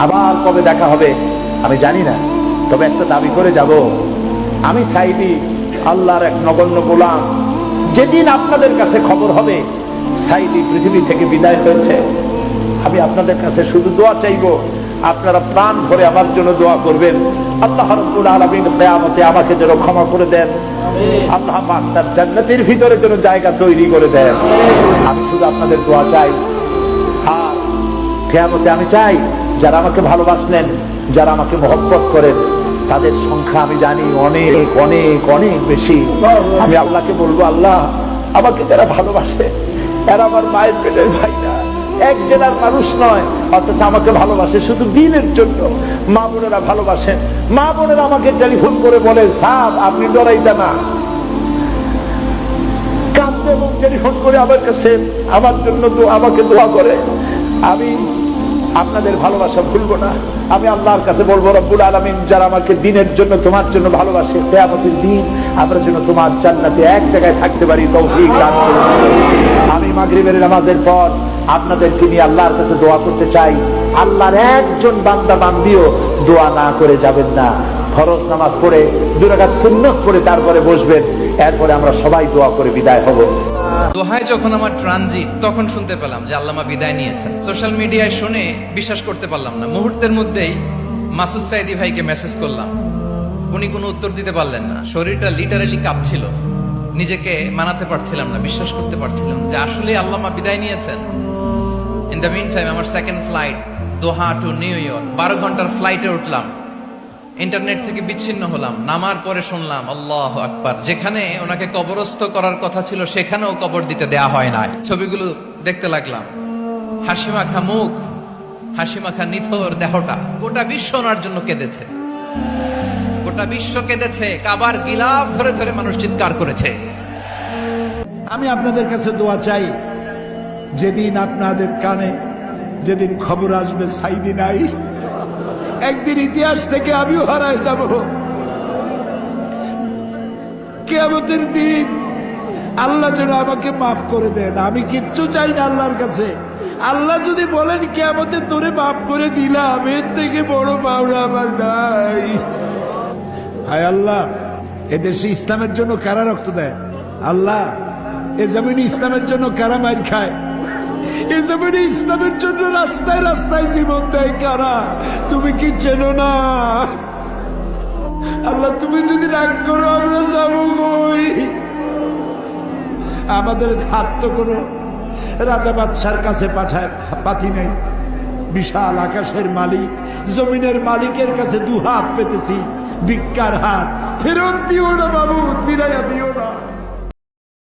আবার কবে দেখা হবে আমি জানি না, তবে একটা দাবি করে যাব, আমি সাইদি আল্লাহর এক নগণ্য গোলাম। যেদিন আপনাদের কাছে খবর হবে সাইদি পৃথিবী থেকে বিদায় হয়েছে, আমি আপনাদের কাছে শুধু দোয়া চাইবো, আপনারা প্রাণ ভরে আমার জন্য দোয়া করবেন। আল্লাহ রাব্বুল আলামিন কিয়ামতে আমাকে যেন ক্ষমা করে দেন, আল্লাহ পাক তার জান্নাতের ভিতরে যেন জায়গা তৈরি করে দেন। আমি শুধু আপনাদের দোয়া চাই। আর কিয়ামতে আমি চাই যারা আমাকে ভালোবাসলেন, যারা আমাকে মহব্বত করেন, তাদের সংখ্যা আমি জানি অনেক অনেক অনেক বেশি। আমি আল্লাহকে বলবো, আল্লাহ আমাকে যারা ভালোবাসে এরা আমার মায়ের পেটের ভাই না, এক জেলার মানুষ নয়, অথচ আমাকে ভালোবাসে শুধু দিনের জন্য। মা বোনেরা ভালোবাসেন, মা বোনেরা আমাকে টেলিফোন করে বলে, সাহেব আপনি ডরাইতে না, কাঁদবে এবং টেলিফোন করে আমার কাছে আমার জন্য আমাকে দোয়া করে। আমি আপনাদের ভালোবাসা ভুলবো না। আমি আল্লাহর কাছে বলবো, রব্বুল আলামিন যারা আমাকে দিনের জন্য তোমার জন্য ভালোবাসে, কিয়ামতের দিন আমরা যেন তোমার জান্নাতে এক জায়গায় থাকতে পারি, তৌফিক দান করুন। আমি মাগরিবের নামাজের পর আপনাদেরকে নিয়ে আল্লাহর কাছে দোয়া করতে চাই। আল্লাহর একজন বান্দা বান্দিও দোয়া না করে যাবেন না। ফরজ নামাজ পড়ে 2 রাকাত সুন্নাত পড়ে তারপরে বসবেন, এরপরে আমরা সবাই দোয়া করে বিদায় হব। দোহায় যখন আমার ট্রানজিট, তখন শুনতে পেলাম যে আল্লামা বিদায় নিয়েছেন। সোশ্যাল মিডিয়ায় শুনে বিশ্বাস করতে পারলাম না। মুহূর্তের মধ্যেই মাসুদ সাইদি ভাইকে মেসেজ করলাম, উনি কোনো উত্তর দিতে পারলেন না। শরীরটা লিটারালি কাঁপছিল, নিজেকে মানাতে পারছিলাম না, বিশ্বাস করতে পারছিলাম যে আসলে আল্লামা বিদায় নিয়েছেন। ইন দ্য মিন টাইম আমার সেকেন্ড ফ্লাইট দোহা টু নিউ ইয়র্ক, 12 ঘন্টার ফ্লাইটে উঠলাম, ইন্টারনেট থেকে বিচ্ছিন্ন হলাম। নামার পরে শুনলাম আল্লাহু আকবার, যেখানে ওনাকে কবরস্থ করার কথা ছিল সেখানেও কবর দিতে দেয়া হয় নাই। ছবিগুলো দেখতে লাগলাম, হাসি মাখা মুখ, হাসি মাখা নিথর দেহটা। গোটা বিশ্ব ওনার জন্য কেঁদেছে, গোটা বিশ্ব কেঁদেছে। কাবার গিলাফ ধরে ধরে মানুষ চিৎকার করেছে। আমি আপনাদের কাছে দোয়া চাই, যেদিন আপনাদের কানে যেদিন খবর আসবে সাইদি নাই, একদিন ইতিহাস থেকে আমিও হারায় যাব। কিয়ামতের দিন আল্লাহ যেন আমাকে মাফ করে দেন। আমি কিচ্ছু চাই না আল্লাহর কাছে। আল্লাহ যদি বলেন কিয়ামতে তোরে মাফ করে দিলাম, এর থেকে বড় পাওনা আমার নাই। হায় আল্লাহ, এদেশে ইসলামের জন্য কারা রক্ত দেয়? আল্লাহ, এ জমিনে ইসলামের জন্য কারা মার খায়? এ জমিনে ইসলামের জন্য রাস্তায় রাস্তায় জীবন দেয় কারা? তুমি কি চেনো না? আল্লাহ, তুমি যদি রাগ করো আমরা যাবো কই? আমাদের হাত তো কোনো রাজা বাদশার কাছে পাতি নেই। বিশাল আকাশের মালিক, জমিনের মালিকের কাছে 2 হাত পেতেছি, ভিক্ষার হাত। ফেরত দিও না বাবু, ফিরাইয়া দিও না।